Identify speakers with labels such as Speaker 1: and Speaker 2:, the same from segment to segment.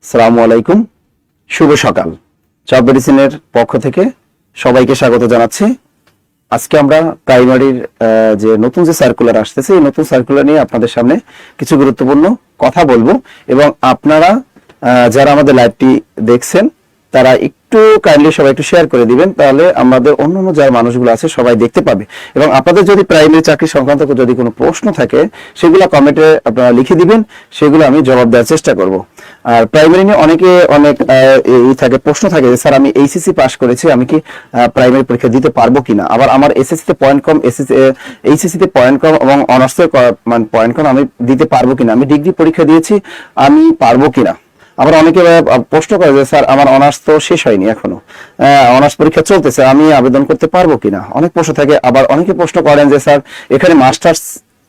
Speaker 1: আসসালামু আলাইকুম, শুভ সকাল। জব মেডিসিনের পক্ষ থেকে সবাইকে স্বাগত জানাচ্ছি। আজকে আমরা প্রাইমারির যে নতুন যে সার্কুলার আসতেছে, এই নতুন সার্কুলার নিয়ে আপনাদের সামনে কিছু গুরুত্বপূর্ণ কথা বলবো এবং আপনারা যারা আমাদের লাইভটি দেখছেন তারা একটু কাইন্ডলি সবাই একটু শেয়ার করে দিবেন, তাহলে আমাদের অন্যান্য যারা মানুষগুলো আছে সবাই দেখতে পাবে। এবং আপনাদের যদি প্রাইমারি চাকরি সংক্রান্ত যদি কোনো প্রশ্ন থাকে সেগুলো কমেন্টে আপনারা লিখে দিবেন, সেগুলো আমি জবাব দেওয়ার চেষ্টা করব। আর প্রাইমারি নিয়ে অনেকে অনেক প্রশ্ন থাকে যে স্যার আমি এইচএসসি পাস করেছি, আমি কি প্রাইমারি পরীক্ষা দিতে পারবো কিনা, আবার আমার এসএসসি তে পয়েন্ট কম, এইচএসসি তে পয়েন্ট কম এবং অনার্সে পয়েন্ট কম, আমি দিতে পারবো কিনা, আমি ডিগ্রি পরীক্ষা দিয়েছি, আমি পারবো কিনা। আবার অনেকে প্রশ্ন করে যে স্যার আমার অনার্স তো শেষ হয়নি, এখনো অনার্স পরীক্ষা চলতেছে, আমি আবেদন করতে পারবো কিনা, অনেক প্রশ্ন থাকে। আবার অনেকে প্রশ্ন করেন যে স্যার এখানে মাস্টার্স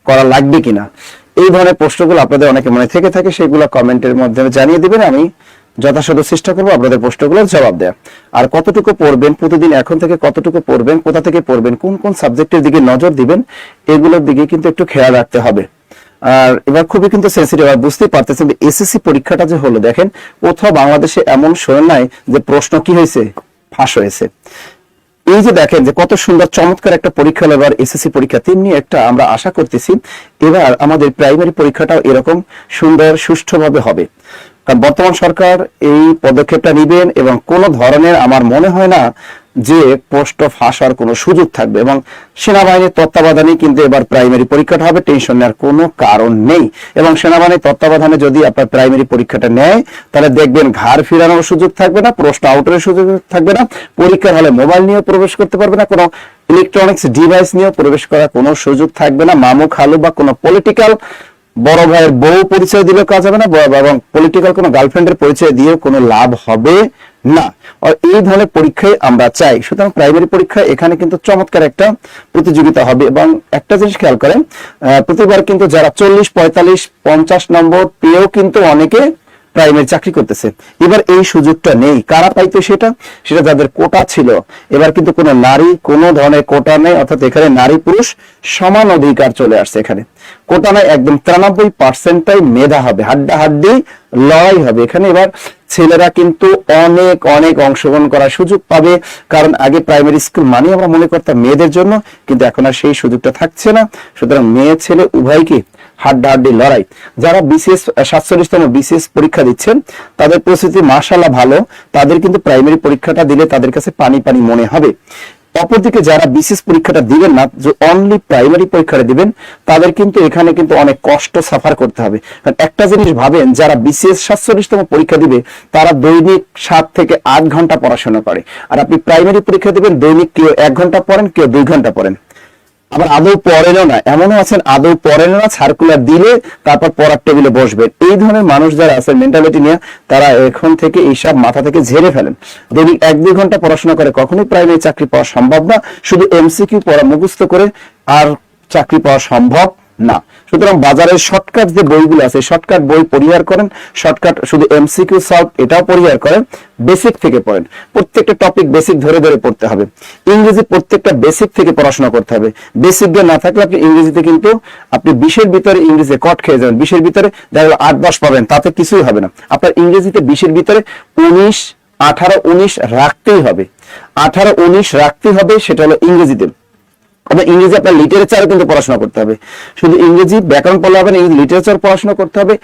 Speaker 1: করা লাগবে কিনা। এই ধরনের প্রশ্নগুলো আপনাদের অনেকে মনে থেকে থাকে, সেগুলো কমেন্টের মাধ্যমে জানিয়ে দিবেন, আমি যথাসাধ্য চেষ্টা করবো আপনাদের প্রশ্নগুলোর জবাব দেয়া। আর কতটুকু পড়বেন প্রতিদিন, এখন থেকে কতটুকু পড়বেন, কোথা থেকে পড়বেন, কোন কোন সাবজেক্টের দিকে নজর দিবেন, এগুলোর দিকে কিন্তু একটু খেয়াল রাখতে হবে। আর এবার খুবই কিন্তু সেন্সিটিভ, আর বুঝতেই পারতেছেন এসএসসি পরীক্ষাটা যে হলো, দেখেন কোথাও বাংলাদেশে এমন শোনেন নাই যে প্রশ্ন কি হয়েছে, ফাঁস হয়েছে। এই যে দেখেন যে কত সুন্দর চমৎকার একটা পরীক্ষা হলো এবার এসএসসি পরীক্ষা, তেমনি একটা আমরা আশা করতেছি এবার আমাদের প্রাইমারি পরীক্ষাটাও এরকম সুন্দর সুষ্ঠুভাবে হবে। কারণ বর্তমান সরকার এই পদক্ষেপটা নেবেন এবং কোনো ধরনের আমার মনে হয় না যে প্রশ্ন ফাঁসার কোনো সুযোগ থাকবে, এবং সেনাবাহিনীর তত্ত্বাবধানে কিন্তু এবার প্রাইমারি পরীক্ষাটা হবে, টেনশন নেওয়ার কোনো কারণ নেই। এবং সেনাবাহিনীর তত্ত্বাবধানে যদি আপনার প্রাইমারি পরীক্ষাটা নেয় তাহলে দেখবেন ঘাড় ফিরানোর সুযোগ থাকবে না, প্রশ্ন আউটের সুযোগ থাকবে না, পরীক্ষার হলে মোবাইল নিয়েও প্রবেশ করতে পারবে না, কোনো ইলেকট্রনিক্স ডিভাইস নিয়েও প্রবেশ করার কোনো সুযোগ থাকবে না, মামু খালু বা কোনো পলিটিক্যাল বড় ভাইয়ের বউ পরিচয় দিলেও কাজ হবে না, এবং পলিটিক্যাল কোনো গার্লফ্রেন্ডের পরিচয় দিয়েও কোনো লাভ হবে না। আর এই ধরনের পরীক্ষায় আমরা চাই। সুতরাং প্রাইমারি পরীক্ষা এখানে কিন্তু চমৎকার একটা প্রতিযোগিতা হবে। এবং একটা জিনিস খেয়াল করেন, প্রতিবার কিন্তু যারা 40, 45, 50 নম্বর পেয়েও কিন্তু অনেকে প্রাইমারি চাকরি করতেছে। এবার এই সুযোগটা নেই, কারা পাইতো সেটা যাদের কোটা ছিল। এবার কিন্তু কোনো নারী কোনো ধরনের কোটা নেই, অর্থাৎ এখানে নারী পুরুষ সমান অধিকার চলে আসছে। এখানে কোটা নয়, একদম 93% মেধা হবে, হাড্ডাহাড্ডি লড়াই হবে এখানে। এবার ছেলেরা কিন্তু অনেক অনেক অংশগ্রহণ করার সুযোগ পাবে, কারণ আগে প্রাইমারি স্কুল মানে আমরা মনে করতাম মেয়েদের জন্য, কিন্তু এখন আর সেই সুযোগটা থাকছে না। সুতরাং মেয়ে ছেলে উভয়কে হাড্ডাহাড্ডি লড়াই। যারা বিসিএস 47তম বিসিএস পরীক্ষা দিচ্ছেন তাদের পরিস্থিতি মাশাআল্লাহ ভালো, তাদের কিন্তু প্রাইমারি পরীক্ষাটা দিলে তাদের কাছে পানি পানি মনে হবে। অপরদিকে যারা বিসিএস পরীক্ষাটা দিবেন না, যে অনলি প্রাইমারি পরীক্ষাটা দিবেন, তাদের কিন্তু এখানে কিন্তু অনেক কষ্ট সাফার করতে হবে। কারণ একটা জিনিস ভাবেন, যারা বিসিএস 47তম পরীক্ষা দিবে তারা দৈনিক 7 থেকে 8 ঘন্টা পড়াশোনা করে, আর আপনি প্রাইমারি পরীক্ষা দিবেন দৈনিক কেউ 1 ঘন্টা পড়েন, কেউ 2 ঘন্টা পড়েন, আবার আদৌ পড়েনও না, এমনও আছেন আদৌ পড়েনও না, সার্কুলার দিলে তারপর পড়ার টেবিলে বসবেন। এই ধরনের মানুষ যারা আছে মেন্টালিটি নিয়ে, তারা এখন থেকে এইসব মাথা থেকে ঝেড়ে ফেলেন। দৈনিক 1-2 ঘন্টা পড়াশোনা করে কখনোই প্রাইমারি চাকরি পাওয়া সম্ভব না। শুধু এমসিকিউ পড়া মুখস্থ করে আর চাকরি পাওয়া সম্ভব না। সুতরাং বাজারের শর্টকাট যে বইগুলো আছে, শর্টকাট বই পরিহার করেন, শর্টকাট শুধু এমসিকিউ সলভ এটাও পরিহার করেন, বেসিক থেকে পড়েন। প্রত্যেকটা টপিক বেসিক ধরে ধরে পড়তে হবে। ইংরেজি প্রত্যেকটা বেসিক থেকে পড়াশোনা করতে হবে। বেসিক জ্ঞান না থাকলে আপনি ইংরেজিতে কিন্তু আপনি 20-এর ভিতরে ইংরেজিতে কট খেয়ে যাবেন, 20-এর ভিতরে দেখা গেল 8-10 পাবেন, তাতে কিছুই হবে না। আপনার ইংরেজিতে 20-এর ভিতরে 19, 18, 19 রাখতেই হবে, 18, 19 রাখতেই হবে, সেটা হলো ইংরেজিতে। আপনার ইংরেজি আপনার লিটারেচারও কিন্তু পড়াশোনা করতে হবে, শুধু ইংরেজি ব্যাকরণ পড়লে হবে না, ইংরেজি লিটারেচার পড়াশোনা করতে হবে।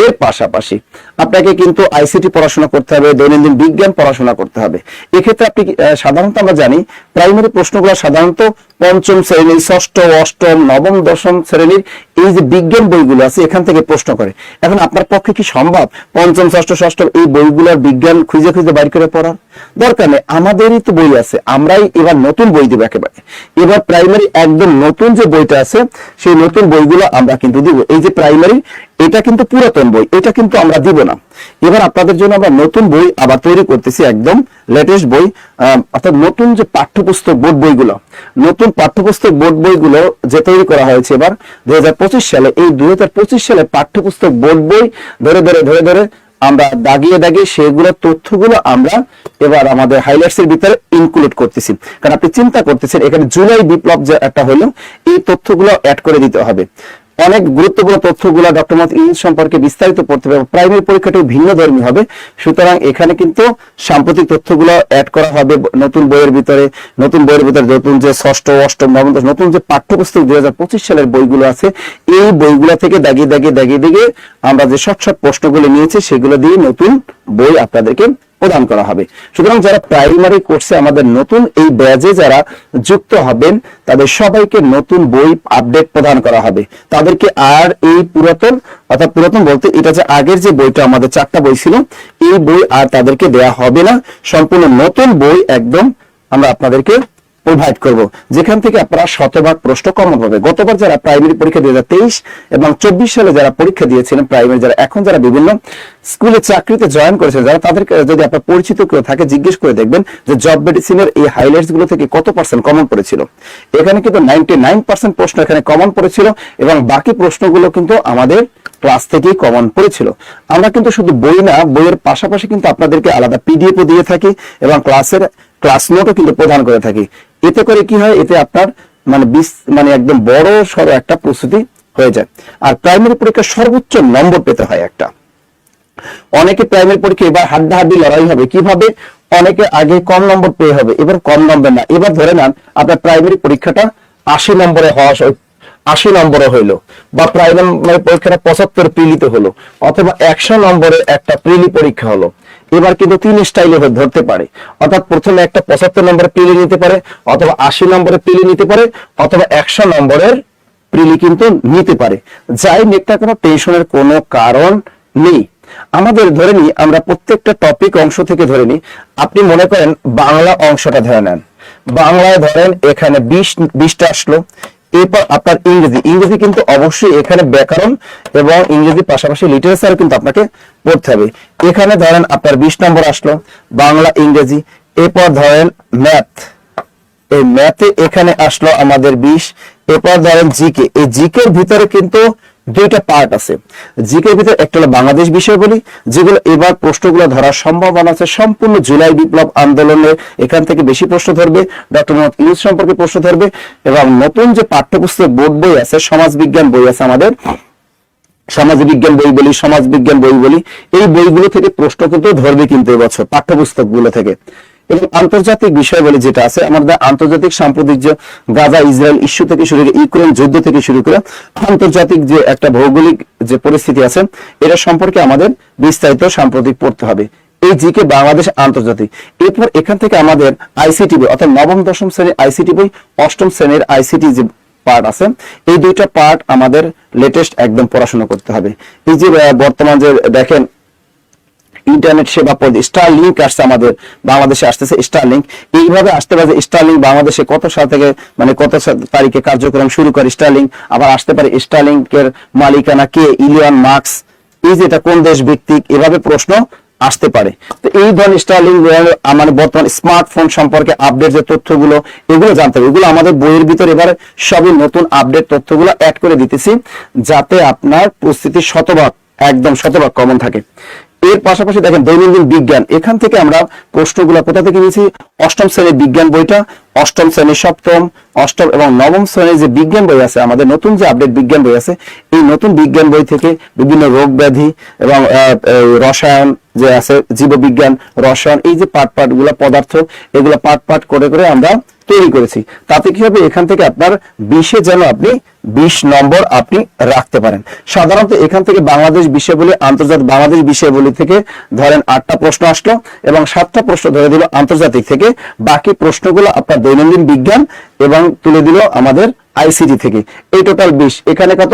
Speaker 1: এর পাশাপাশি আপনাকে কিন্তু আইসিটি পড়াশোনা করতে হবে, দৈনন্দিন বিজ্ঞান পড়াশোনা করতে হবে। এক্ষেত্রে আপনি সাধারণত আমরা জানি প্রাইমারি প্রশ্নগুলো সাধারণত 5ম শ্রেণী, 6ষ্ঠ, 8ম, 9ম, 10ম শ্রেণীর এই যে বিজ্ঞান বইগুলো আছে এখান থেকে প্রশ্ন করে। এখন আপনার পক্ষে কি সম্ভব 5ম, 6ষ্ঠ, 6ষ্ঠ এই বইগুলোর বিজ্ঞান খুঁজে খুঁজে বাইর করে পড়ার? দরকার নেই, আমাদেরই তো বই আছে, আমরাই এবার নতুন বই দেব একেবারে। এবার প্রাইমারি একদম নতুন যে বইটা আছে সেই নতুন বইগুলো আমরা কিন্তু দিব। এই যে প্রাইমারি এটা কিন্তু পুরাতন বই, এটা কিন্তু আমরা দিব না। এবার আপনাদের জন্য আমরা নতুন বই আবার তৈরি করতেছি, একদম লেটেস্ট বই, অর্থাৎ নতুন যে পাঠ্যপুস্তক বোর্ড বইগুলো, নতুন পাঠ্যপুস্তক বোর্ড বইগুলো যে তৈরি করা হয়েছে এবার 2025 সালে, এই 2025 সালে পাঠ্যপুস্তক বোর্ড বই ধরে ধরে ধরে ধরে আমরা দাগিয়ে দাগিয়ে সেগুলো তথ্যগুলো আমরা এবার আমাদের হাইলাইটস এর ভিতরে ইনক্লুড করতেছি। কারণ আপনি চিন্তা করতেছেন এখানে জুলাই বিপ্লব যে একটা হলো, এই তথ্যগুলো অ্যাড করে দিতে হবে। অনেক গুরুত্বপূর্ণ তথ্যগুলো ডক্টর মোহাম্মদ ইউনূস সম্পর্কে বিস্তারিত পড়তে হবে। প্রাইমারি পরীক্ষাটা ভিন্ন ধর্মী হবে, সুতরাং এখানে কিন্তু সাম্প্রতিক তথ্যগুলো অ্যাড করা হবে নতুন বইয়ের ভিতরে। নতুন যে ষষ্ঠ, অষ্টম, নবম, নতুন যে পাঠ্যপুস্তক 2025 সালের বইগুলো আছে, এই বইগুলো থেকে দাগিয়ে আমরা যে শর্ট প্রশ্নগুলো নিয়েছি সেগুলো দিয়ে নতুন বই আপনাদেরকে প্রদান করা হবে। সুতরাং যারা প্রাইমারি কোর্সে আমাদের নতুন এই ব্যাচে যারা যুক্ত হবেন তাদের সবাইকে নতুন বই আপডেট প্রদান করা হবে। তাদেরকে আর এই পুরাতন বলতে এটা যে আগের যে বইটা আমাদের 4টা বই ছিল, এই বই আর তাদেরকে দেয়া হবে না। সম্পূর্ণ নতুন বই একদম আমরা আপনাদেরকে প্রোভাইড করব, যেখান থেকে আপনারা শতভাগ প্রশ্ন কমন পাবে। গতবার যারা প্রাইমারি পরীক্ষা 2023 এবং 24 সালে যারা পরীক্ষা দিয়েছিলেন প্রাইমারি, এখন যারা বিভিন্ন স্কুলে চাকরিতে জয়েন করেছেন, যারা তাদেরকে যদি আপনার পরিচিত কেউ থাকে জিজ্ঞেস করে দেখবেন যে জব মেডিসিনের এই হাইলাইটস গুলো থেকে কত পার্সেন্ট কমন পড়েছিল। এখানে কিন্তু 99% প্রশ্ন এখানে কমন পড়েছিল এবং বাকি প্রশ্নগুলো কিন্তু আমাদের ক্লাস থেকেই কমন পড়েছিল। আমরা কিন্তু শুধু বই না, বইয়ের পাশাপাশি কিন্তু আপনাদেরকে আলাদা পিডিএফও দিয়ে থাকি এবং ক্লাস নোটও কিন্তু প্রদান করে থাকি। এতে করে কি হয়, এতে আপনার একদম বড় সড়ো একটা প্রস্তুতি হয়ে যায়। আর প্রাইমারি পরীক্ষার সর্বোচ্চ নম্বর পেতে হয় একটা। অনেকে প্রাইমারি পরীক্ষা এবার হাড্ডাহাড্ডি লড়াই হবে, কিভাবে অনেকে আগে কম নম্বর পেয়ে হবে, এবার কম নম্বর না, এবার ধরে নেন আপনার প্রাইমারি পরীক্ষাটা 80 নম্বরে হওয়া 80 নম্বরে হইলো, বা প্রাইমারি পরীক্ষাটা 75 প্রিলিতে হলো, অথবা 100 নম্বরের একটা প্রিলি পরীক্ষা হলো। এবার কিন্তু 3 স্টাইলে ধরতে পারে, অর্থাৎ প্রথমে একটা 75 নম্বরের প্রিলি নিতে পারে, অথবা 80 নম্বরের প্রিলি নিতে পারে, অথবা 100 নম্বরের প্রিলি কিন্তু নিতে পারে। যাই নেকটা, কোনো টেনশনের কোনো কারণ নেই। আমাদের ধরে নিই, আমরা প্রত্যেকটা টপিক অংশ থেকে ধরে নিই। আপনি মনে করেন বাংলা অংশটা ধরে নেন, বাংলায় ধরেন এখানে 20টা আসলো। এরপর আপনার ইংরেজি কিন্তু অবশ্যই এখানে ব্যাকরণ এবং ইংরেজি পাশাপাশি লিটারেচার কিন্তু আপনাকে পড়তে হবে। এখানে ধরেন আপনার 20 নম্বর আসলো বাংলা ইংরেজি। এরপর ধরেন ম্যাথ, এই ম্যাথে এখানে আসলো আমাদের 20। এরপর ধরেন জিকে, এই জিকের ভিতরে কিন্তু 2টা পার্ট আছে। জিকের ভিতরে একটা হলো বাংলাদেশ বিষয়বলি, যেগুলো এবার প্রশ্নগুলো ধরার সম্ভাবনা আছে। সম্পূর্ণ জুলাই বিপ্লব আন্দোলনের এখান থেকে বেশি প্রশ্ন ধরবে, ডক্টর মোহাম্মদ ইউনূস সম্পর্কে প্রশ্ন ধরবে, এবং নতুন যে পাঠ্যপুস্তক বোর্ড বই আছে, সমাজ বিজ্ঞান বই আছে আমাদের, সমাজ বিজ্ঞান বই বলি, সমাজ বিজ্ঞান বই বলি, এই বইগুলো থেকে প্রশ্ন কিন্তু ধরবে কিন্তু এবছর পাঠ্যপুস্তক গুলো থেকে। এবং আন্তর্জাতিক বিষয় বলে যেটা আছে আমাদের, আন্তর্জাতিক সাম্প্রতিক গাজা ইসরায়েল ইস্যু থেকে শুরু করে ইউক্রেন যুদ্ধ থেকে শুরু করে আন্তর্জাতিক যে একটা ভৌগোলিক যে পরিস্থিতি আছে, এটা সম্পর্কে আমাদের বিস্তারিত সাম্প্রতিক পড়তে হবে। এই জিকে বাংলাদেশ আন্তর্জাতিক। এরপর এখান থেকে আমাদের আইসিটি বই, অর্থাৎ নবম দশম শ্রেণীর আইসিটি বই, অষ্টম শ্রেণীর আইসিটি যে পার্ট আছে, এই 2টা পার্ট আমাদের লেটেস্ট একদম পড়াশোনা করতে হবে। এই যে বর্তমান যে দেখেন ইন্টারনেট সেবা পদ্ধতি স্টারলিংক আসছে আমাদের বাংলাদেশে, আসতেছে স্টারলিংক। এইভাবে আসতে পারে স্টারলিংক বাংলাদেশে কত সাল থেকে কত তারিখে কার্যক্রম শুরু করে স্টারলিংক। আবার আসতে পারে স্টারলিংকের মালিকানা কে, ইলিয়ন মাস্ক, এই যে এটা কোন দেশ ভিত্তিক, এভাবে প্রশ্ন আসতে পারে। তো এই ধরনের স্টারলিংক বর্তমান স্মার্টফোন সম্পর্কে আপডেট যে তথ্যগুলো, এগুলো জানতে হবে। এগুলো আমাদের বইয়ের ভিতরে এবার সবই নতুন আপডেট তথ্যগুলো অ্যাড করে দিতেছি, যাতে আপনার প্রস্তুতি একদম শতভাগ কমন থাকে। এর পাশাপাশি দেখেন দৈনন্দিন বিজ্ঞান, এখান থেকে আমরা প্রশ্নগুলো কোথা থেকে নিয়েছি, অষ্টম শ্রেণীর বিজ্ঞান বইটা, অষ্টম শ্রেণীর সপ্তম, অষ্টম এবং নবম শ্রেণীর যে বিজ্ঞান বই আছে আমাদের, নতুন যে আপডেট বিজ্ঞান বই আছে, এই নতুন বিজ্ঞান বই থেকে বিভিন্ন রোগ ব্যাধি এবং রসায়ন যে আছে, জীববিজ্ঞান, রসায়ন, এই যে পার্ট গুলা পদার্থ, এগুলো পার্ট করে আমরা তৈরি করেছি। তাতে কি হবে, এখান থেকে আপনার 20-এ যেন আপনি 20 নম্বর আপনি রাখতে পারেন। সাধারণত এখান থেকে বাংলাদেশ বিষয়বলি, আন্তর্জাতিক বাংলাদেশ বিষয়বলি থেকে ধরেন 8টা প্রশ্ন আসলো এবং 7টা প্রশ্ন ধরে দিল আন্তর্জাতিক থেকে। বাকি প্রশ্নগুলো আপনার দৈনন্দিন বিজ্ঞান এবং তুলে দিল আমাদের আইসিটি থেকে। এই টোটাল 20, এখানে কত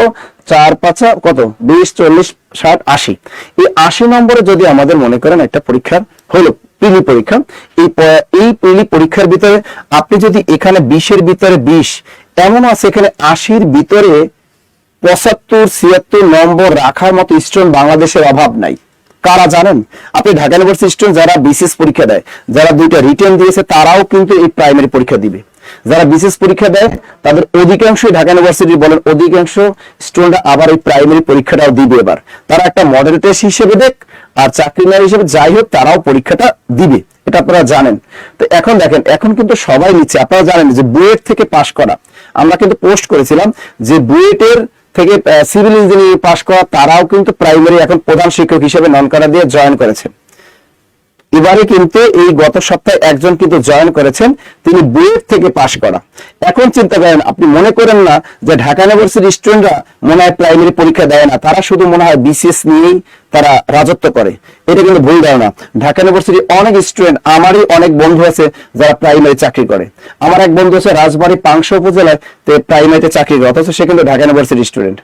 Speaker 1: 4-5 কত 20, 40, 60, 80। এই 80 নম্বরে যদি আমাদের মনে করেন একটা পরীক্ষা হলো প্রিলি পরীক্ষা, এই প্রিলি পরীক্ষার ভিতরে আপনি যদি এখানে 20-এর ভিতরে 20, এমন আছে এখানে 80-র ভিতরে 75-76 নম্বর রাখার মতো স্টুডেন্ট বাংলাদেশের অভাব নাই। কারা জানেন? আপনি ঢাকা ইউনিভার্সিটি স্টুডেন্ট যারা বিসিএস পরীক্ষা দেয়, যারা 2টা রিটেন দিয়েছে, তারাও কিন্তু এই প্রাইমারি পরীক্ষা দিবে। যারা বিসিএস পরীক্ষা দেয় তাদের অধিকাংশই ঢাকা ইউনিভার্সিটি বলেন, অধিকাংশ স্টুডেন্ট আবার এই প্রাইমারি পরীক্ষাটাও দিবে। এবার তারা একটা মডেল টেস্ট হিসেবে দেখ আর চাকরি না হিসেবে যাই হোক, তারাও পরীক্ষাটা দিবে, এটা আপনারা জানেন। তো এখন দেখেন, এখন কিন্তু সবাই নিচ্ছে। আপনারা জানেন যে বুয়েট থেকে পাশ করা, আমরা কিন্তু পোস্ট করেছিলাম যে বুয়েটের থেকে সিভিল ইঞ্জিনিয়ারিং পাশ করা তারাও কিন্তু প্রাইমারি এখন প্রধান শিক্ষক হিসেবে নন ক্যাডার দিয়ে জয়েন করেছেন। এবারে কিন্তু এই গত সপ্তাহে একজন কিন্তু জয়েন করেছেন, তিনি বুয়েট থেকে পাশ করা। এখন চিন্তা করেন, আপনি মনে করেন না যে ঢাকা ইউনিভার্সিটির স্টুডেন্টরা মনে হয় প্রাইমারি পরীক্ষা দেয় না, তারা শুধু মনে হয় বিসিএস নিয়েই তারা রাজত্ব করে। এটা কিন্তু ভুল ধারণা। ঢাকা ইউনিভার্সিটির অনেক স্টুডেন্ট, আমারই অনেক বন্ধু আছে যারা প্রাইমারি চাকরি করে। আমার এক বন্ধু আছে রাজবাড়ী পাংশা উপজেলায় প্রাইমারিতে চাকরি করে, অথচ সে কিন্তু ঢাকা ইউনিভার্সিটির স্টুডেন্ট।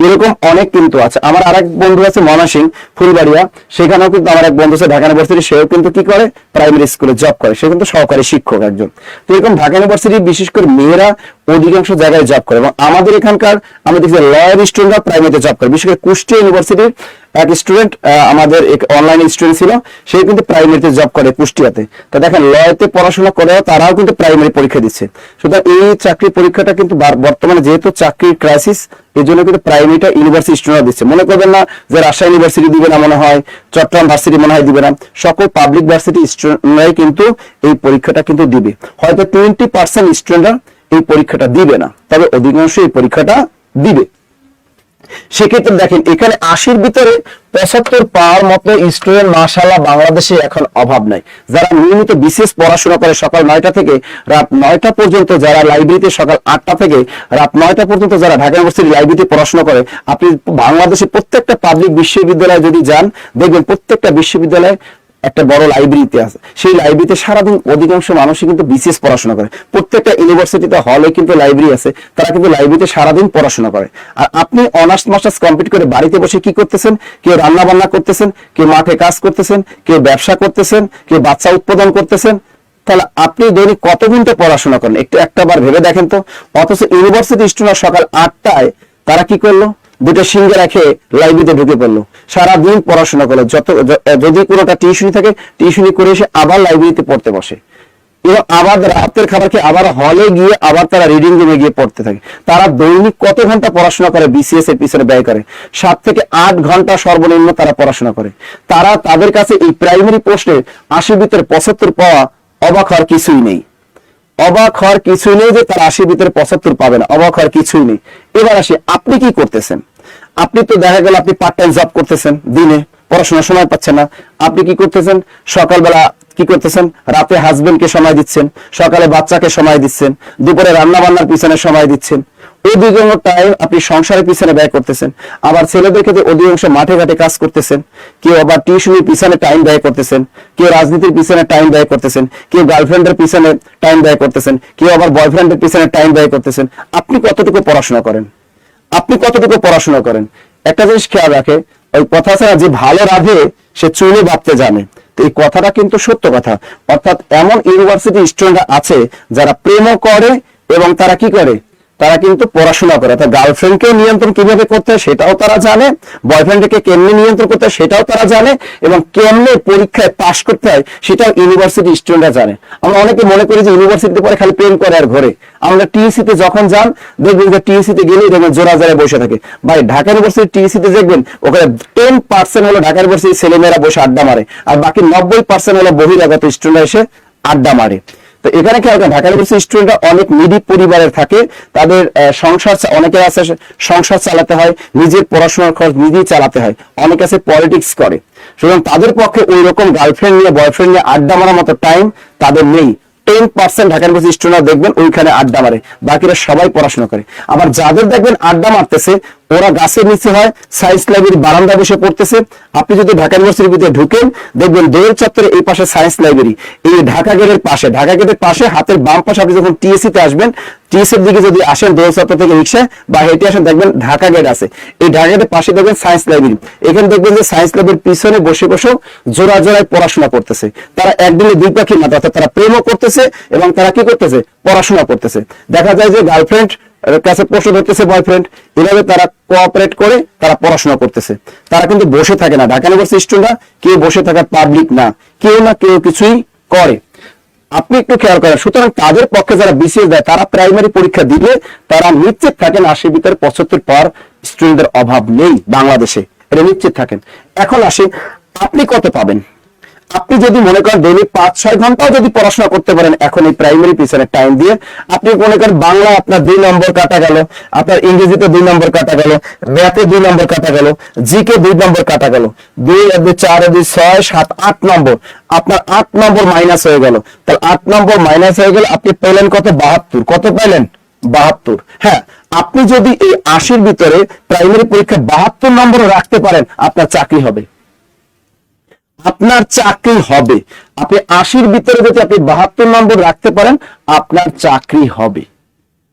Speaker 1: এরকম অনেক কিন্তু আছে। আমার আরেক বন্ধু আছে ময়মনসিংহ ফুলবাড়িয়া, সেখানেও কিন্তু আমার এক বন্ধু আছে ঢাকা ইউনিভার্সিটি, সেও কিন্তু কি করে প্রাইমারি স্কুলে জব করে, সে কিন্তু সহকারী শিক্ষক একজন। তো এরকম ঢাকা ইউনিভার্সিটি বিশেষ করে মেয়েরা অধিকাংশ জায়গায় জব করে, এবং আমাদের এখানকার আমরা দেখছি লয়ার স্টুডেন্টরা প্রাইমারিতে জব করে। বিশেষ করে কুষ্টিয়া ইউনিভার্সিটির এক স্টুডেন্ট আমাদের অনলাইন স্টুডেন্ট ছিল, সে কিন্তু প্রাইমারিতে জব করে কুষ্টিয়াতে। তো দেখেন লয়াতে পড়াশোনা করেও তারাও কিন্তু প্রাইমারি পরীক্ষা দিচ্ছে। সুতরাং এই চাকরির পরীক্ষাটা কিন্তু বর্তমানে যেহেতু চাকরির ক্রাইসিস, এই জন্য কিন্তু প্রাইমারিটা ইউনিভার্সিটি স্টুডেন্টরা দিচ্ছে। মনে করবেন না যে রাজশাহী ইউনিভার্সিটি দিবে না, মনে হয় চট্টগ্রাম ভার্সিটি মনে হয় দিবে না, সকল পাবলিক ভার্সিটি স্টুডেন্টরাই কিন্তু এই পরীক্ষাটা কিন্তু দিবে। হয়তো 20% স্টুডেন্টরা এই পরীক্ষাটা দিবে না, তবে অধিকাংশ এই পরীক্ষাটা দিবে। সেক্ষেত্রে দেখেন এখানে 80-র ভিতরে 75 পাওয়ার মতো স্টুডেন্ট মাশাআল্লাহ বাংলাদেশে এখন অভাব নাই। যারা নিয়মিত বিশেষ পড়াশোনা করে সকাল 9টা থেকে রাত 9টা পর্যন্ত, যারা লাইব্রেরিতে সকাল 8টা থেকে রাত 9টা পর্যন্ত যারা ঢাকা ইউনিভার্সিটি লাইব্রেরিতে পড়াশোনা করে, আপনি বাংলাদেশের প্রত্যেকটা পাবলিক বিশ্ববিদ্যালয়ে যদি যান, দেখবেন প্রত্যেকটা বিশ্ববিদ্যালয়ে একটা বড় লাইব্রেরিতে আছে। সেই লাইব্রেরিতে সারাদিন অধিকাংশ মানুষই কিন্তু বিসিএস পড়াশোনা করে। প্রত্যেকটা ইউনিভার্সিটিতে হলে কিন্তু লাইব্রেরি আছে, তারা কিন্তু লাইব্রেরিতে সারাদিন পড়াশোনা করে। আর আপনি অনার্স মাস্টার্স কমপ্লিট করে বাড়িতে বসে কি করতেছেন? কেউ রান্না বান্না করতেছেন, কেউ মাঠে কাজ করতেছেন, কেউ ব্যবসা করতেছেন, কেউ বাচ্চা উৎপাদন করতেছেন। তাহলে আপনি দৈনিক কত ঘন্টা পড়াশোনা করেন একটা বার ভেবে দেখেন তো। অথচ ইউনিভার্সিটি স্টুডেন্ট সকাল 8টায় তারা কি করলো? দুটো সিঙ্গে রেখে লাইব্রেরিতে ঢুকে পড়লো, সারাদিন পড়াশোনা করলো। যদি কোনোটা টিউশনি থাকে, টিউশনি করে এসে আবার লাইব্রেরিতে পড়তে বসে, এবং আবার রাতের খাবার খেয়ে আবার হলে গিয়ে আবার তারা রিডিং রুমে গিয়ে পড়তে থাকে। তারা দৈনিক কত ঘন্টা পড়াশোনা করে? বিসিএস এর পিছনে ব্যয় করে 7 থেকে 8 ঘন্টা সর্বনিম্ন তারা পড়াশোনা করে। তারা তাদের কাছে এই প্রাইমারি পোস্টে 80 ভিতরে 75 পাওয়া অবাক হওয়ার কিছুই নেই। অবাক হওয়ার কিছুই নেই যে তারা 80 ভিতরে 75 পাবে না, অবাক হওয়ার কিছুই নেই। এবার আসি, আপনি কি করতেছেন? আপনি তো দেখা গেল আপনি পার্ট টাইম জব করতেছেন, দিনে পড়াশোনার সময় পাচ্ছেন না। আপনি কি করতেছেন? সকালবেলা কি করতেছেন? রাতে হাজবেন্ডকে সময় দিচ্ছেন, সকালে বাচ্চাকে সময় দিচ্ছেন, দুপুরে রান্না বান্নার পিছনে সময় দিচ্ছেন। অধিকাংশ টাইম আপনি সংসারের পিছনে ব্যয় করতেছেন। আবার ছেলেদের ক্ষেত্রে অধিকাংশ মাঠে ঘাটে কাজ করতেছেন, কেউ আবার টিউশনির পিছনে টাইম ব্যয় করতেছেন, কেউ রাজনীতির পিছনে টাইম ব্যয় করতেছেন, কেউ গার্লফ্রেন্ডের পিছনে টাইম ব্যয় করতেছেন, কেউ আবার বয়ফ্রেন্ডের পিছনে টাইম ব্যয় করতেছেন। আপনি কতটুকু পড়াশোনা করেন? আপনি কতটুকু পড়াশোনা করেন? একটা জিনিস খেয়াল রাখে, ওই কথা ছাড়া যে ভালো রাধে সে চুলে ভাবতে জানে। তো এই কথাটা কিন্তু সত্য কথা। অর্থাৎ এমন ইউনিভার্সিটি স্টুডেন্ট আছে যারা প্রেমও করে এবং তারা কি করে? তারা কিন্তু পড়াশোনা করে। অর্থাৎ গার্লফ্রেন্ডকে নিয়ন্ত্রণ কিভাবে করতে হয় সেটাও তারা জানে, বয়ফ্রেন্ডকে কেমনে নিয়ন্ত্রণ করতে হয় সেটাও তারা জানে, এবং কেমনে পরীক্ষায় পাশ করতে হয় সেটাও ইউনিভার্সিটি স্টুডেন্টরা জানে। আমরা অনেকে মনে করি যে ইউনিভার্সিটিতে পরে খালি প্রেম করে আর ঘরে। আমরা টিএসসিতে যখন যান, দেখবেন যে টিএসসিতে গেলেই দেখবেন জোড়া জোড়ায় বসে থাকে। ভাই ঢাকা ইউনিভার্সিটি টিএসসিতে দেখবেন ওখানে 10% হলো ঢাকা ইউনিভার্সিটির ছেলেমেয়েরা বসে আড্ডা মারে, আর বাকি 90% হলো বহিরাগত স্টুডেন্টরা এসে আড্ডা মারে। তো এখানে কি হয়? ঢাকা ইউনিভার্সিটি স্টুডেন্টরা অনেক মিডি পরিবারের থাকে, তাদের সংসার, অনেকে আছে সংসার চালাতে হয়, নিজের পড়াশোনার খরচ নিজেই চালাতে হয়, অনেকে আছে পলিটিক্স করে। সুতরাং তাদের পক্ষে ওই রকম গার্লফ্রেন্ড নিয়ে বয়ফ্রেন্ড নিয়ে আড্ডা মারার মতো টাইম তাদের নেই। 10% ঢাকা ইউনিভার্সিটি স্টুডেন্টরা দেখবেন ওইখানে আড্ডা মারে, বাকিরা সবাই পড়াশোনা করে। আবার যাদের দেখবেন আড্ডা মারতেছে ওরা গাছের নিচে হয়, সায়েন্স লাইব্রেরি বারান্দা বসে পড়তেছে। আপনি যদি ঢাকা ইউনিভার্সিটির ভিতরে ঢুকেন, দেখবেন দোয়েল চত্বরে এই পাশে সায়েন্স লাইব্রেরি, এই ঢাকা গেটের পাশে হাতের বাম পাশে আপনি যখন টিএসসিতে আসবেন, টিএসসির দিকে যদি আসেন দোয়েল চত্বর থেকে রিক্সায় বা হেঁটে আসেন, দেখবেন ঢাকা গেট আছে। এই ঢাকা গেটের পাশে দেখবেন সায়েন্স লাইব্রেরি। এখানে দেখবেন যে সায়েন্স ল্যাবের পিছনে বসে জোড়া জোড়ায় পড়াশোনা করতেছে। তারা একদিনে দুই পাখির মতো, অর্থাৎ তারা প্রেমও করতেছে এবং তারা কি করতেছে? পড়াশোনা করতেছে। দেখা যায় যে গার্লফ্রেন্ড কাছে প্রশ্ন ধরতেছে বয়ফ্রেন্ড, এভাবে তারা কোঅপারেট করে তারা পড়াশোনা করতেছে। তারা কিন্তু বসে থাকে না। ঢাকা ইউনিভার্সিটি স্টুডেন্টরা কেউ বসে থাকার পাবলিক না, কেউ না কেউ কিছুই করে। আপনি একটু খেয়াল করেন। সুতরাং তাদের পক্ষে যারা বিসিএস দেয় তারা প্রাইমারি পরীক্ষা দিলে তারা নিশ্চিত থাকেন 80 ভিতরে 75 পাওয়ার স্টুডেন্টদের অভাব নেই বাংলাদেশে, এটা নিশ্চিত থাকেন। এখন আসি, আপনি কত পাবেন? আপনি যদি মনে করেন দৈনিক 5-6 ঘন্টাও যদি পড়াশোনা করতে পারেন এখন এই প্রাইমারি পিছনে টাইম দিয়ে, আপনি মনে করেন বাংলা আপনার 2 নম্বর কাটা গেল, আপনার ইংরেজিতে 2 নম্বর কাটা গেল, ম্যাথে 2 নম্বর কাটা গেল, জিকে 2 নম্বর কাটা গেল, 2 আর 2 4 আর 2 6 7 8 নম্বর, আপনার 8 নম্বর মাইনাস হয়ে গেল। তাহলে 8 নম্বর মাইনাস হয়ে গেল, আপনি পেলেন কত? 72। কত পাইলেন? 72। হ্যাঁ, আপনি যদি এই 80-র ভিতরে প্রাইমারি পরীক্ষা 72 নম্বরও রাখতে পারেন, আপনার চাকরি হবে। আপনার চাকরি হবে। আপনি 80-র ভিতরে যদি আপনি 72 নম্বর রাখতে পারেন, আপনার চাকরি হবে।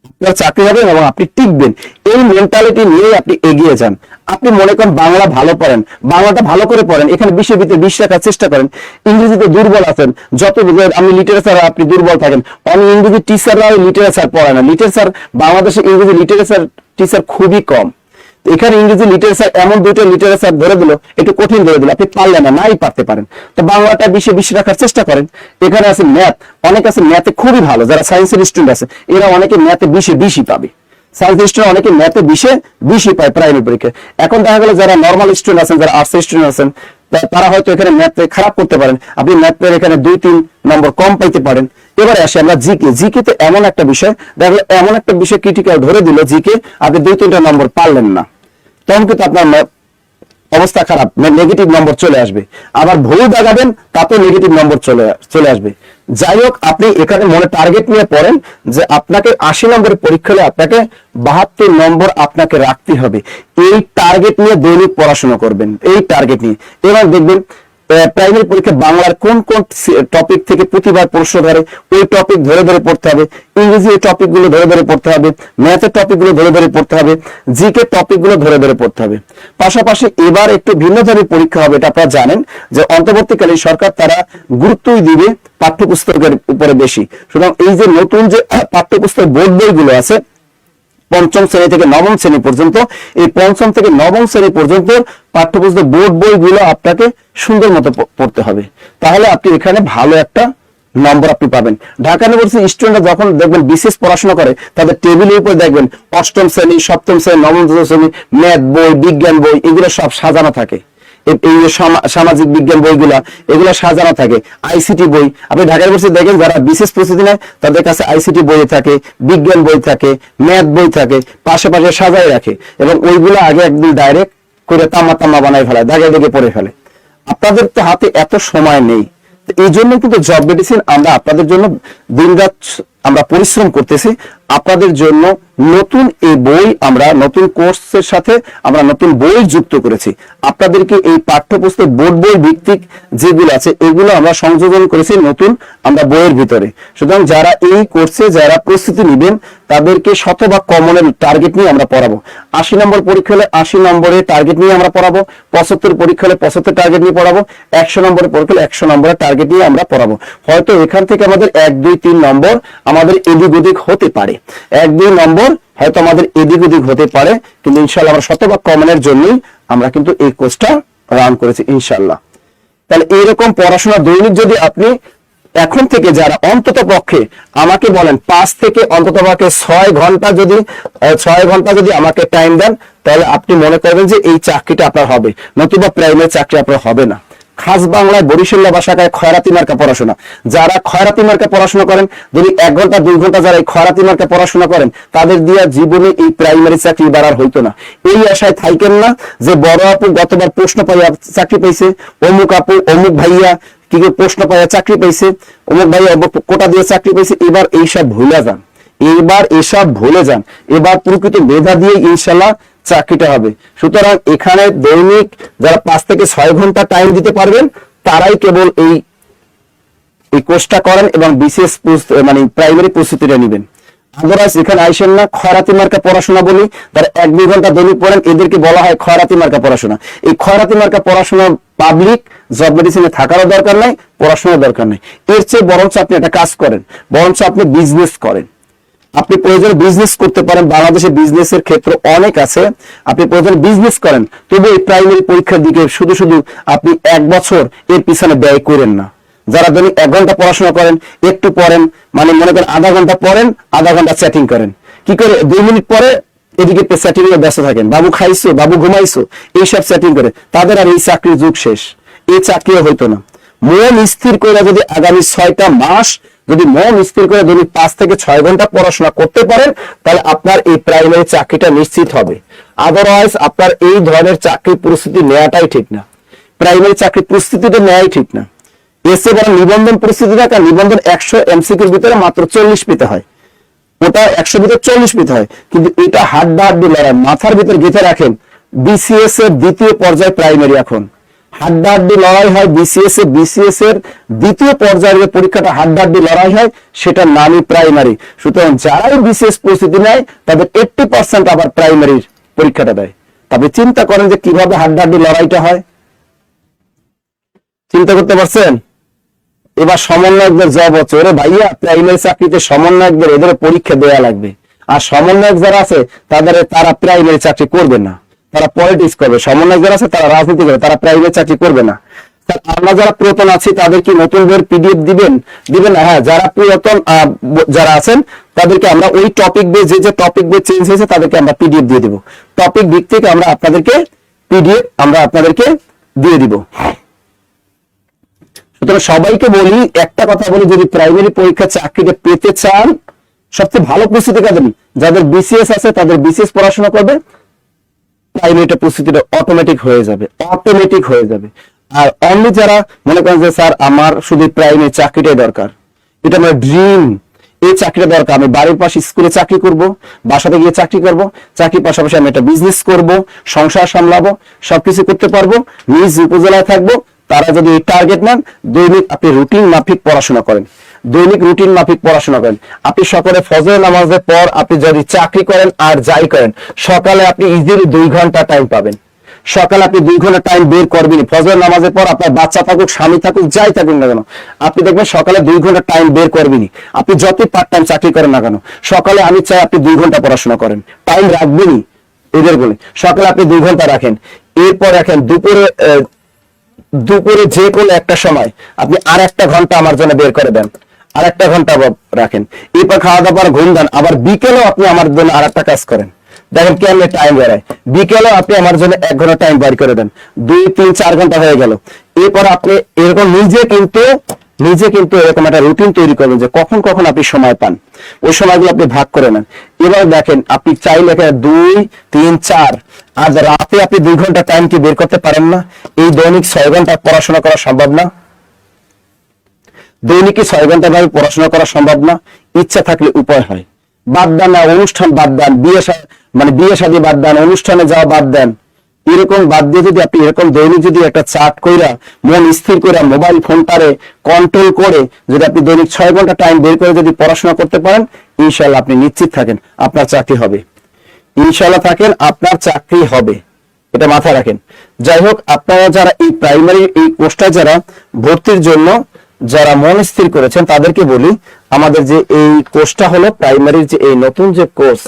Speaker 1: আপনার চাকরি হবে এবং আপনি টিকবেন। এই মেন্টালিটি নিয়ে আপনি এগিয়ে যান। আপনি মনে করেন বাংলা ভালো পড়েন, বাংলাটা ভালো করে পড়েন, এখানে 20-এর ভিতরে 20 রাখার চেষ্টা করেন। ইংরেজিতে দুর্বল আছেন, যত আমি লিটারেচার আপনি দুর্বল থাকেন, অনেক ইংরেজি টিচাররা লিটারেচার পড়ায় না। লিটারেচার বাংলাদেশে ইংরেজি লিটারেচার টিচার খুবই কম। এখানে ইংরেজি লিটারেচার এমন 2টা লিটারেচার ধরে দিল, একটু কঠিন ধরে দিল, আপনি পারলেন না, নাই পারতে পারেন। তো বাংলাটা 20-20 রাখার চেষ্টা করেন। এখানে আছে ম্যাথ, অনেক আছে ম্যাথে খুবই ভালো, যারা সায়েন্সের স্টুডেন্ট আছে এরা অনেকে ম্যাথে 20-20 পাবে। সায়েন্স স্টুডেন্ট অনেকে ম্যাথে 20-20 পায় প্রাইমারি পরীক্ষায়। এখন দেখা গেল যারা নর্মাল স্টুডেন্ট আছেন, যারা আর্টস স্টুডেন্ট আছেন, তারা হয়তো এখানে ম্যাথে খারাপ করতে পারেন, আপনি ম্যাথের এখানে 2-3 নম্বর কম পাইতে পারেন। এবারে আসি আমরা জিকে। জিকে তো এমন একটা বিষয়, দেখা গেল এমন একটা বিষয় ক্রিটিক্যাল ধরে দিল জিকে, আপনি 2-3টা নম্বর পারলেন না, তখন কিন্তু আপনার অবস্থা খারাপ, নেগেটিভ নম্বর চলে আসবে। আবার ভুল দাগাবেন, তাতে নেগেটিভ নম্বর চলে আসবে। যাই হোক, আপনি এখানে মনে টার্গেট নিয়ে পড়েন যে আপনাকে 80 নম্বরের পরীক্ষা হলে আপনাকে 72 নম্বর আপনাকে রাখতে হবে। এই টার্গেট নিয়ে দৈনিক পড়াশোনা করবেন, এই টার্গেট নিয়ে। এবার দেখবেন প্রাইমারি পরীক্ষা বাংলার কোন কোন টপিক থেকে প্রতিবার প্রশ্ন ধরে, ওই টপিক ধরে ধরে পড়তে হবে। ইংরেজি এই টপিক গুলো ধরে ধরে পড়তে হবে, ম্যাথের টপিক গুলো ধরে ধরে পড়তে হবে, জিকে টপিক গুলো ধরে ধরে পড়তে হবে। পাশাপাশি এবার একটু ভিন্ন ধরনের পরীক্ষা হবে, এটা আপনারা জানেন যে অন্তর্বর্তীকালে সরকার তারা গুরুত্বই দিবে পাঠ্যপুস্তকের উপরে বেশি। সুতরাং এই যে নতুন যে পাঠ্যপুস্তক বোর্ড বইগুলো আছে 5ম শ্রেণী থেকে 9ম শ্রেণী পর্যন্ত, এই 5ম থেকে 9ম শ্রেণী পর্যন্ত পাঠ্যপুস্তক বোর্ড বইগুলো আপনাকে সুন্দর মতো পড়তে হবে। তাহলে আপনি এখানে ভালো একটা নম্বর আপনি পাবেন। ঢাকা ইউনিভার্সিটি স্টুডেন্টরা যখন দেখবেন বিশেষ পড়াশোনা করে, তাদের টেবিলের উপর দেখবেন 8ম শ্রেণী, 7ম শ্রেণী, 9ম শ্রেণী ম্যাথ বই, বিজ্ঞান বই, এগুলো সব সাজানো থাকে। এই সামাজিক বিজ্ঞান বইগুলা এগুলো সাজানো থাকে। আইসিটি বই আপনি ঢাকা ইউনিভার্সিটি দেখেন, যারা বিশেষ প্রস্তুতি নেয় তাদের কাছে আইসিটি বই থাকে, বিজ্ঞান বই থাকে, ম্যাথ বই থাকে, পাশে পাশে সাজায় রাখে এবং ওইগুলো আগে একদিন ডাইরেক্ট করে তাম্মা বানায় ফেলায়, দাগে দাগে পড়ে ফেলে। আপনাদের তো হাতে এত সময় নেই, এই জন্য কিন্তু জব মেডিসিন আমরা আপনাদের জন্য দিনরাত আমরা পরিশ্রম করতেছি। আপনাদের জন্য নতুন এই বই, আমরা নতুন কোর্সের সাথে আমরা নতুন বই যুক্ত করেছি। আপনাদেরকে এই পাঠ্যপুস্তক বোর্ড বই ভিত্তিক যেগুলো আছে এগুলো আমরা সংযোজন করেছি নতুন আমরা বইয়ের ভিতরে। সুতরাং যারা এই কোর্সে যারা প্রস্তুতি নেবেন তাদেরকে শতভাগ কমনের টার্গেট নিয়ে আমরা পড়াবো। 80 নম্বর পরীক্ষা হলে 80 নম্বরের টার্গেট নিয়ে আমরা পড়াবো, 75 পরীক্ষা হলে 75 টার্গেট নিয়ে পড়াবো, 100 নম্বরের পরীক্ষা হলে 100 নম্বরের টার্গেট নিয়ে আমরা পড়াবো। হয়তো এখান থেকে আমাদের 1, 2, 3 নম্বর আমাদের এদিক ওদিক হতে পারে, 1, 2 নম্বর হয়তো আমাদের এদিক ওদিক হতে পারে, কিন্তু ইনশাআল্লাহ আমরা শতভাগ কমনের জন্যই আমরা কিন্তু এই কোর্সটা রান করেছি ইনশাআল্লাহ। তাহলে এইরকম পড়াশোনা দৈনিক যদি আপনি এখন থেকে যারা অন্তত পক্ষে আমাকে বলেন 5 থেকে অন্তত পক্ষে 6 ঘন্টা যদি আমাকে টাইম দেন, তাহলে আপনি মনে করবেন যে এই চাকরিটা আপনার হবে, নতুবা প্রাইমারি চাকরি আপনার হবে না। খাস বাংলায় বরিশাল্লা ভাষায় খয়রাতি মার্কা পড়াশোনা, যারা খয়রাতি মার্কা পড়াশোনা করেন, যদি 1 ঘন্টা 2 ঘন্টা যারা এই খয়রাতি মার্কা পড়াশোনা করেন, তাদের দিয়া জীবনে এই প্রাইমারি চাকরি বাড়ার হইতো না। এই আশায় থাকেন না যে বড় আপু গতবার প্রশ্ন পাইয়া চাকরি পাইছে, অমুক আপু অমুক ভাইয়া কি প্রশ্ন পাইয়া চাকরি পাইছে, অমুক ভাইয়া কোটা দিয়ে চাকরি পাইছে। এবার এইসব ভুলে যান, এবার প্রকৃত মেধা দিয়ে ইনশাল্লাহ চাকরিটা হবে। সুতরাং এখানে দৈনিক যারা 5 থেকে 6 ঘন্টা টাইম দিতে পারবেন তারাই কেবল এই কোর্সটা করেন এবং বিশেষ মানে প্রাইমারি প্রস্তুতিটা নেবেন। আদারওয়াইজ এখানে আইসেন না খয়রাতি মার্কা পড়াশোনা বলি, তারা 1-2 ঘন্টা দৈনিক পড়েন, এদেরকে বলা হয় খয়রাতি মার্কা পড়াশোনা। এই খয়রাতি মার্কা পড়াশোনা পাবলিক জব মেডিসিনে থাকারও দরকার নাই, পড়াশোনার দরকার নেই। এর চেয়ে বরঞ্চ আপনি একটা কাজ করেন, বরঞ্চ আপনি বিজনেস করেন। আপনি প্রয়োজনে বিজনেস করতে পারেন, বাংলাদেশে বিজনেসের ক্ষেত্র অনেক আছে, আপনি প্রয়োজনে বিজনেস করেন। তবু এই প্রাইমারি পরীক্ষার দিকে শুধু আপনি 1 বছর এর পিছনে ব্যয় করেন না। যারা দৈনিক 1 ঘন্টা পড়াশোনা করেন, একটু পড়েন, মানে মনে করেন আধা ঘন্টা পড়েন, আধা ঘন্টা চ্যাটিং করেন, কি করে 2 মিনিট পরে এদিকে চ্যাটিং এ ব্যস্ত থাকেন, বাবু খাইছো, বাবু ঘুমাইছো, এইসব চ্যাটিং করে, তাদের আর এই চাকরির যুগ শেষ, এই চাকরিও হইতো না। মন স্থির করে যদি আগামী 6টা মাস যদি মন স্থির করে যদি 5 থেকে 6 ঘন্টা পড়াশোনা করতে পারেন, তাহলে আপনার এই প্রাইমারি চাকরিটা নিশ্চিত হবে। আদারওয়াইজ আপনার এই ধরনের চাকরির প্রস্তুতি নেওয়াটাই ঠিক না, প্রাইমারি চাকরির প্রস্তুতিটা নেওয়াই ঠিক না। এসে বড় নিবন্ধন প্রস্তুতি দেখা, নিবন্ধন 100 এমসিকিউর ভিতরে মাত্র 40 পেতে হয়, ওটা 100 ভিতরে 40 পেতে হয়, কিন্তু এটা হাড্ডাহাড্ডি লড়াই। মাথার ভিতর গেঁথে রাখেন, বিসিএস এর দ্বিতীয় পর্যায়ে প্রাইমারি এখন হাড্ডাহাড্ডি লড়াই হয়। বিসিএস এর দ্বিতীয় পর্যায়ের যে পরীক্ষাটা হাড্ডাহাড্ডি লড়াই হয়, সেটার নামই প্রাইমারি। সুতরাং যারাই বিসিএস প্রস্তুতি নেয় তাদের 80% আবার প্রাইমারির পরীক্ষাটা দেয়। তবে চিন্তা করেন যে কিভাবে হাড্ডাহাড্ডি লড়াইটা হয়, চিন্তা করতে পারছেন? এবার সমন্বয়কদের জব হচ্ছে, ওরে ভাইয়া প্রাইমারি চাকরিতে সমন্বয়কদের এদের পরীক্ষা দেওয়া লাগবে। আর সমন্বয়ক যারা আছে তারা প্রাইমারি চাকরি করবে না, তারা পলিটিক্স করবে। সমন্বয়ক যারা আছে তারা রাজনীতি করবে, তারা প্রাইমারি চাকরি করবে না। আমরা যারা পুরাতন আছি তাদের কি নতুন বইয়ের পিডিএফ দিবেন না? হ্যাঁ, যারা পুরাতন যারা আছেন তাদেরকে আমরা ওই টপিক বেস, যে টপিক বেস চেঞ্জ হয়েছে তাদেরকে আমরা পিডিএফ দিয়ে দিব। টপিক দিক থেকে আমরা আপনাদেরকে পিডিএফ দিয়ে দিব। সুতরাং সবাইকে বলি, একটা কথা বলি, যদি প্রাইমারি পরীক্ষা চাকরিটা পেতে চান, সবচেয়ে ভালো প্রস্তুতি কাদের, যাদের বিসিএস আছে তাদের বিসিএস পড়াশোনা করবে, প্রাইমারিটা প্রস্তুতিটা অটোমেটিক হয়ে যাবে। আর অনলি যারা মনে করেন যে স্যার আমার শুধু প্রাইমারি চাকরিটাই দরকার, এটা আমার ড্রিম, এই চাকরিটা দরকার, আমি বাড়ির পাশে স্কুলে চাকরি করব, বাসাতে গিয়ে চাকরি করব, চাকরির পাশাপাশি আমি একটা বিজনেস করব, সংসার সামলাবো, সবকিছু করতে পারবো, নিজ উপজেলায় থাকবো, তারা যদি এই টার্গেট নেন, দৈনিক আপনি রুটিন মাফিক পড়াশোনা করেন, আপনি সকালে ফজর নামাজের পর আপনি যদি চাকরি করেন আর যাই করেন, সকালে আপনি ইজিলি 2 ঘন্টা টাইম পাবেন। সকালে আপনি 2 ঘন্টা টাইম বের করবেন। ফজর নামাজের পর আপনার বাচ্চা থাকুক, স্বামী থাকুক, যাই থাকুক না কেন, আপনি দেখবেন সকালে 2 ঘন্টা টাইম বের করবেনই। আপনি যতই পার্ট টাইম চাকরি করেন না কেন, সকালে আমি চাই আপনি 2 ঘন্টা পড়াশোনা করেন, টাইম রাখবেনই এদের বলে। সকালে আপনি 2 ঘন্টা রাখেন, এরপর রাখেন দুপুরে যে কোনো একটা সময় আপনি আর 1 ঘন্টা আমার জন্য বের করে দেন, আর 1 ঘন্টা রাখেন, এরপর খাওয়া দাওয়ার ঘুম দেন, আবার বিকেলেও আপনি আমার জন্য আর একটা কাজ করেন। দেখেন কেমন টাইম বেড়ায়, বিকেলেও আপনি আমার জন্য 1 ঘন্টা টাইম বের করে দেন, 2, 3, 4 ঘন্টা হয়ে গেল। এরপর আপনি এরকম নিজে কিন্তু এরকম একটা রুটিন তৈরি করবেন যে কখন আপনি সময় পান, ওই সময়গুলো আপনি ভাগ করে নেন। এবার দেখেন আপনি চাইলে 2, 3, 4, আজ রাতে আপনি 2 ঘন্টা টাইম কি বের করতে পারেন না? এই দৈনিক 6 ঘন্টা পড়াশোনা করা সম্ভব না? দৈনিক 6 ঘন্টা ভাবে পড়াশোনা করা সম্ভব না? ইচ্ছা থাকলে উপায় হয়। বাদ দেন না, অনুষ্ঠান বাদ দেন, বিয়ে শাদী বাদ দেন, অনুষ্ঠানে যাওয়া বাদ দেন, এরকম বাদ দিয়ে যদি আপনি এরকম দৈনিক যদি একটা চার্ট কইরা মন স্থির করে মোবাইল ফোনটারে কন্ট্রোল করে যদি আপনি দৈনিক 6 ঘন্টা টাইম বের করে যদি পড়াশোনা করতে পারেন, ইনশাআল্লাহ আপনি নিশ্চিত থাকেন আপনার চাকরি হবে। এটা মাথায় রাখেন। যাই হোক, আপনারা যারা এই প্রাইমারি এই কোর্সটা যারা ভর্তির জন্য যারা মন স্থির করেছেন তাদেরকে বলি, আমাদের যে এই কোর্সটা হলো প্রাইমারির যে এই নতুন যে কোর্স,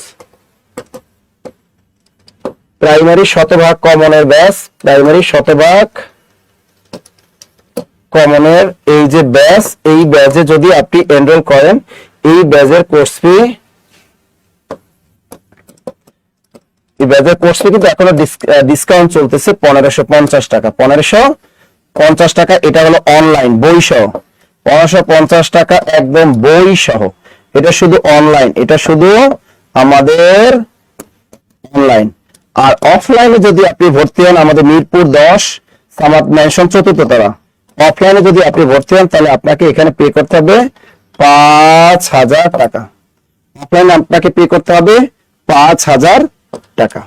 Speaker 1: প্রাইমারি শতভাগ কমনের ব্যাচ, প্রাইমারি শতভাগ কমনের এই যে ব্যাচ, এই ব্যাচে যদি আপনি এনরোল করেন, এই ব্যাচের কোর্স ফি কিন্তু এখনো ডিসকাউন্ট চলতেছে 1550 টাকা। 1550 টাকা, এটা হলো অনলাইন বই সহ। 1550 টাকা একদম বই সহ, এটা শুধু অনলাইন, এটা শুধু আমাদের অনলাইন। আর অফলাইনে যদি আপনি ভর্তি হন, আমাদের মিরপুর 10 সামাদ ম্যানশন 4th তলা, অফলাইনে যদি আপনি ভর্তি হন তাহলে আপনাকে এখানে পে করতে হবে 5000 টাকা। অফলাইনে আপনাকে পে করতে হবে 5000 টাকা।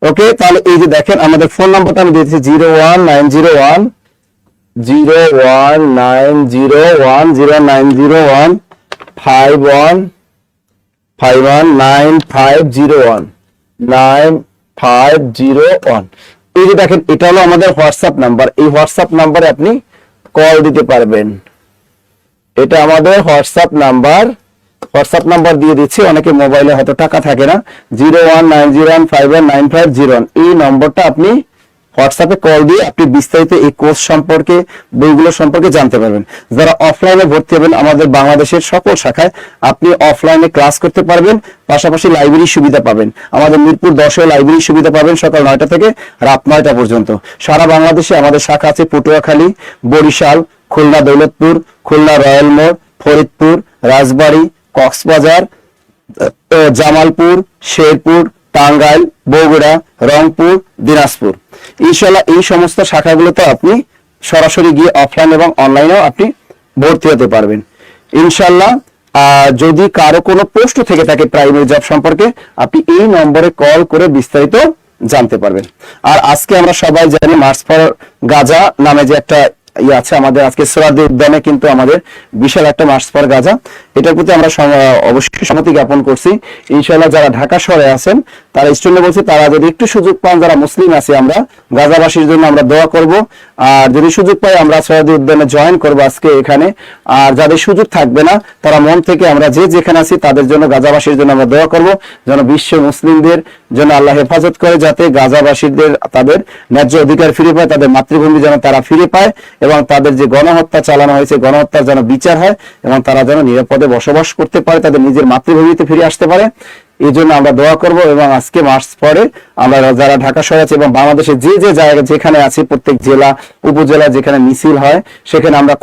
Speaker 1: ওকে, তাহলে এই যে দেখেন আমাদের ফোন নাম্বারটা আমি দিয়েছি 01901019501 এই যে দেখেন, এটা হলো আমাদের হোয়াটসঅ্যাপ নাম্বার। এই হোয়াটসঅ্যাপ নাম্বারে আপনি কল দিতে পারবেন। এটা আমাদের হোয়াটসঅ্যাপ নাম্বার দিয়ে দিচ্ছি। অনেকে মোবাইলে হয়তো টাকা থাকে না, 01901519501 এই নম্বরটা আপনি হোয়াটসঅ্যাপে কল দিয়ে আপনি বিস্তারিত এই কোর্স সম্পর্কে, বইগুলো সম্পর্কে জানতে পারবেন। যারা অফলাইনে ভর্তি হবেন, আমাদের বাংলাদেশের সকল শাখায় আপনি অফলাইনে ক্লাস করতে পারবেন, পাশাপাশি লাইব্রেরির সুবিধা পাবেন। আমাদের মিরপুর 10-এ লাইব্রেরির সুবিধা পাবেন সকাল 9টা থেকে রাত 9টা পর্যন্ত। সারা বাংলাদেশে আমাদের শাখা আছে পটুয়াখালী, বরিশাল, খুলনা দৌলতপুর, খুলনা রয়্যাল মোড়, ফরিদপুর, রাজবাড়ী, কক্সবাজার, জামালপুর, শেরপুর, টাঙ্গাইল, বগুড়া, রংপুর, দিনাজপুর। ইনশাআল্লাহ এই সমস্ত শাখাগুলোতে আপনি সরাসরি গিয়ে অফলাইন এবং অনলাইনেও আপনি ভর্তি হতে পারবেন ইনশাআল্লাহ। যদি কারো কোনো প্রশ্ন থেকে থাকে প্রাইমারি জব সম্পর্কে, আপনি এই নম্বরে কল করে বিস্তারিত জানতে পারবেন। আর আজকে আমরা সবাই জানি মার্চ ফর গাজা নামে যে একটা আছে আমাদের, আজকে সোহরাওয়ার্দী উদ্যানে কিন্তু আমাদের বিশাল একটা মার্চ ফর গাজা, এটার প্রতি আমরা অবশ্যই সম্মতি জ্ঞাপন করছি। ইনশাআল্লাহ যারা ঢাকা শহরে আছেন তারা স্টুডেন্ট বলছি, তারা যদি একটু সুযোগ পান, যারা মুসলিম আছে আমরা গাজাবাসীর জন্য আমরা দোয়া করব। আর যদি সুযোগ পাই আমরা সোহরাওয়ার্দী উদ্যানে জয়েন করব আজকে এখানে। আর যাদের সুযোগ থাকবে না তারা মন থেকে আমরা যে যেখানে আছি তাদের জন্য, গাজাবাসীর জন্য আমরা দোয়া করব যেন বিশ্ব মুসলিমদের জন্য আল্লাহ হেফাজত করে, যাতে গাজাবাসীদের তাদের ন্যায্য অধিকার ফিরে পায়, তাদের মাতৃভূমি যেন তারা ফিরে পায়, এবং তাদের যে গণহত্যা চালানো হয়েছে গণহত্যার যেন বিচার হয়, এবং তারা যেন নিরাপদে বসবাস করতে পারে, তাদের নিজের মাতৃভূমিতে ফিরে আসতে পারে। এই জন্য আমরা দোয়া করব। এবং আজকে মার্চ পরে আমরা যারা ঢাকা শহরে আছে এবং বাংলাদেশে যে যে জায়গা যেখানে আছে, প্রত্যেক জেলা উপজেলা যেখানে মিছিল হয় সেখানে আমরা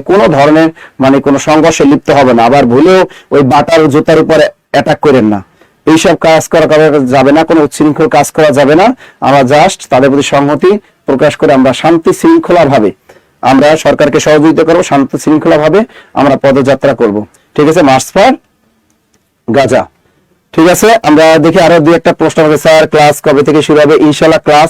Speaker 1: কোনো ধরনের কোনো সংঘর্ষে লিপ্ত হবে না। আবার ভুলেও ওই বাটার জুতার উপরে অ্যাটাক করেন না, এইসব কাজ করা যাবে না, কোনো উচ্ছৃঙ্খল কাজ করা যাবে না। আমরা জাস্ট তাদের প্রতি সংহতি প্রকাশ করে আমরা শান্তি শৃঙ্খলা ভাবে আমরা সরকারকে সহযোগিতা করবো, শান্তি শৃঙ্খলা ভাবে আমরা পদযাত্রা করব। ঠিক আছে, মার্চ ফর গাজা। ঠিক আছে, আমরা দেখি আরো দুই একটা প্রশ্ন হবে। স্যার ক্লাস কবে থেকে শুরু হবে? ইনশাআল্লাহ ক্লাস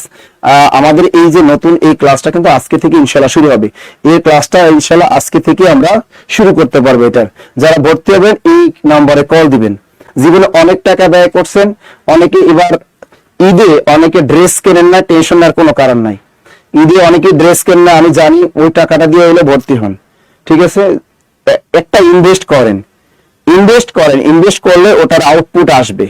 Speaker 1: আমাদের এই যে নতুন এই ক্লাসটা কিন্তু আজকে থেকে ইনশাআল্লাহ শুরু হবে। এই ক্লাসটা ইনশাআল্লাহ আজকে থেকে আমরা শুরু করতে পারবো। এটার যারা ভর্তি হবেন এই নম্বরে কল দিবেন। জীবনে অনেক টাকা ব্যয় করছেন, অনেকে এবার ঈদে অনেকে ড্রেস কেনেন না, টেনশন নেওয়ার কোনো কারণ নাই। ঈদে অনেকে ড্রেস কেনেন না, আমি জানি, ওই টাকাটা দিয়ে হলে ভর্তি হন। ঠিক আছে, একটা ইনভেস্ট করেন, ইনভেস্ট করলে ওটার আউটপুট আসবে।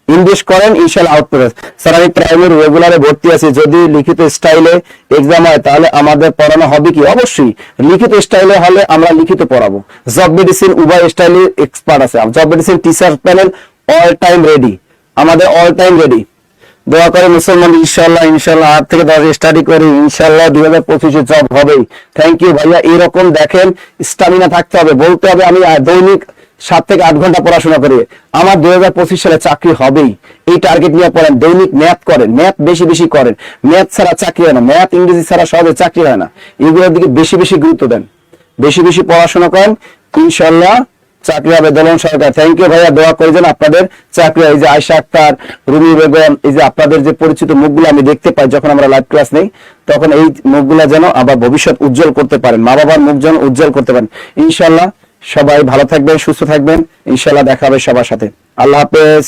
Speaker 1: ইনভেস্ট করেন, ইনশাআল্লাহ আউটপুট আসবে। স্যার আমি প্রাইমারি রেগুলারে ভর্তি আছি, যদি লিখিত স্টাইলে এক্সাম হয় তাহলে আমাদের পড়ানো হবে কি? অবশ্যই লিখিত স্টাইলে হলে আমরা লিখিত পড়াবো। জব মেডিসিন উভয় স্টাইলে এক্সপার্ট আছে। Job medicine teacher panel all time ready, আমাদের অল টাইম রেডি। দোয়া করে মুসলমান ইনশাআল্লাহ 8 থেকে 10 স্টাডি করি, ইনশাআল্লাহ 2025-এ জব হবেই। থ্যাংক ইউ ভাইয়া। এরকম দেখেন স্টামিনা থাকতে হবে, বলতে হবে আমি দৈনিক 7 থেকে 8 ঘন্টা পড়াশোনা করি, আমার 2025 সালে চাকরি হবেই। এই টার্গেট নিয়ে পড়েন, দৈনিক ম্যাথ করেন, ম্যাথ বেশি বেশি করেন। ম্যাথ ছাড়া চাকরি হয় না, ম্যাথ ইংরেজি ছাড়া সহজে চাকরি হয় না। এগুলোর দিকে বেশি বেশি গুরুত্ব দেন, বেশি বেশি পড়াশোনা করেন, ইনশাআল্লাহ চাকরি হবে। দলন সরকার, থ্যাংক ইউ ভাইয়া। দোয়া করে যেন আপনাদের চাকরি হয়। এই যে আয়শা আক্তার, রুমি বেগম, এই যে আপনাদের যে পরিচিত মুখগুলো আমি দেখতে পাই যখন আমরা লাইভ ক্লাস নেই, তখন এই মুখগুলা যেন আবার ভবিষ্যৎ উজ্জ্বল করতে পারেন, মা বাবার মুখ যেন উজ্জ্বল করতে পারেন ইনশাআল্লাহ। সবাই ভালো থাকবেন, সুস্থ থাকবেন, ইনশাআল্লাহ দেখা হবে সবার সাথে। আল্লাহ হাফেজ।